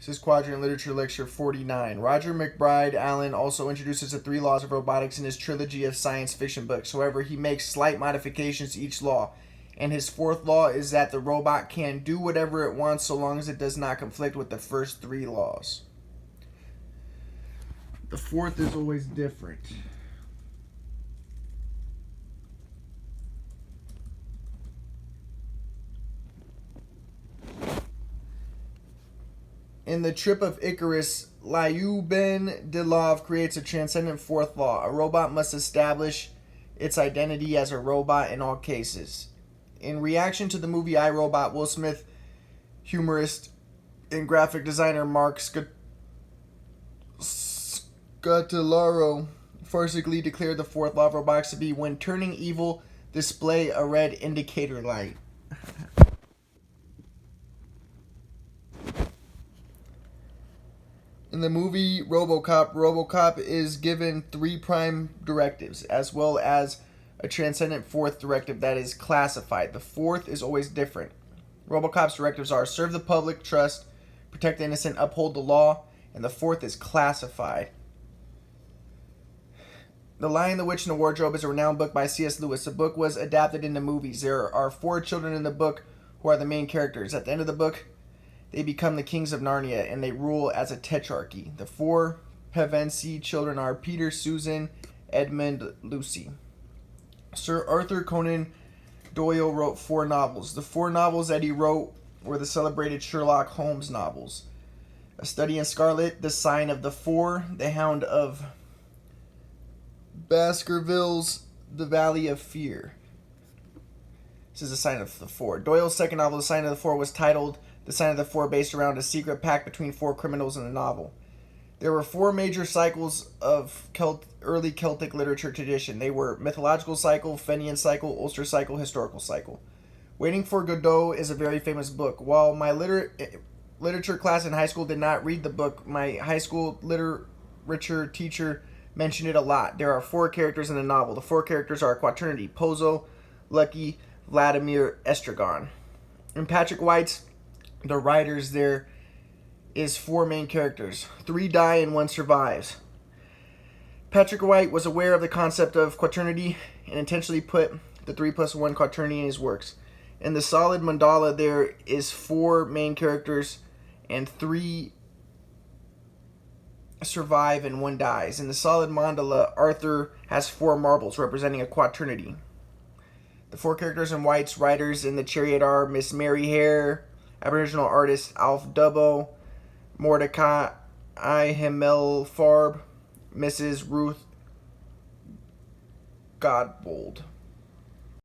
This is Quadrant Literature Lecture 49. Roger McBride Allen also introduces the 3 laws of robotics in his trilogy of science fiction books. However, he makes slight modifications to each law. And his 4th law is that the robot can do whatever it wants so long as it does not conflict with the first 3 laws. The 4th is always different. In The Trip of Icarus, Lyuben Dilov creates a transcendent 4th law. A robot must establish its identity as a robot in all cases. In reaction to the movie I, Robot, Will Smith, humorist and graphic designer Mark Scutellaro farcically declared the 4th law of robotics to be, when turning evil, display a red indicator light. In the movie RoboCop is given 3 prime directives, as well as a transcendent 4th directive that is classified. The 4th is always different. RoboCop's directives are: serve the public, trust, protect the innocent, uphold the law, and the 4th is classified. The Lion, the Witch, and the Wardrobe is a renowned book by C.S. Lewis. The book was adapted into movies. There are 4 children in the book who are the main characters. At the end of the book, they become the kings of Narnia, and they rule as a tetrarchy. The 4 Pevensie children are Peter, Susan, Edmund, Lucy. Sir Arthur Conan Doyle wrote 4 novels. The 4 novels that he wrote were the celebrated Sherlock Holmes novels: A Study in Scarlet, The Sign of the Four, The Hound of Baskervilles, The Valley of Fear. This is The Sign of the Four. Doyle's second novel, The Sign of the Four, was titled The Sign of the Four, based around a secret pact between 4 criminals in the novel. There were 4 major cycles of early Celtic literature tradition. They were mythological cycle, Fenian cycle, Ulster cycle, historical cycle. Waiting for Godot is a very famous book. While my literature class in high school did not read the book, my high school literature teacher mentioned it a lot. There are 4 characters in the novel. The 4 characters are Quaternity, Pozo, Lucky, Vladimir, Estragon. In Patrick White's The Riders, there is 4 main characters. 3 die and 1 survives. Patrick White was aware of the concept of quaternity and intentionally put the 3+1 quaternity in his works. In the solid mandala, there is 4 main characters and 3 survive and 1 dies. In the solid mandala, Arthur has 4 marbles representing a quaternity. The 4 characters in White's Riders in the Chariot are Miss Mary Hare, Aboriginal artist Alf Dubbo, Mordecai Himmelfarb, Mrs. Ruth Godbold.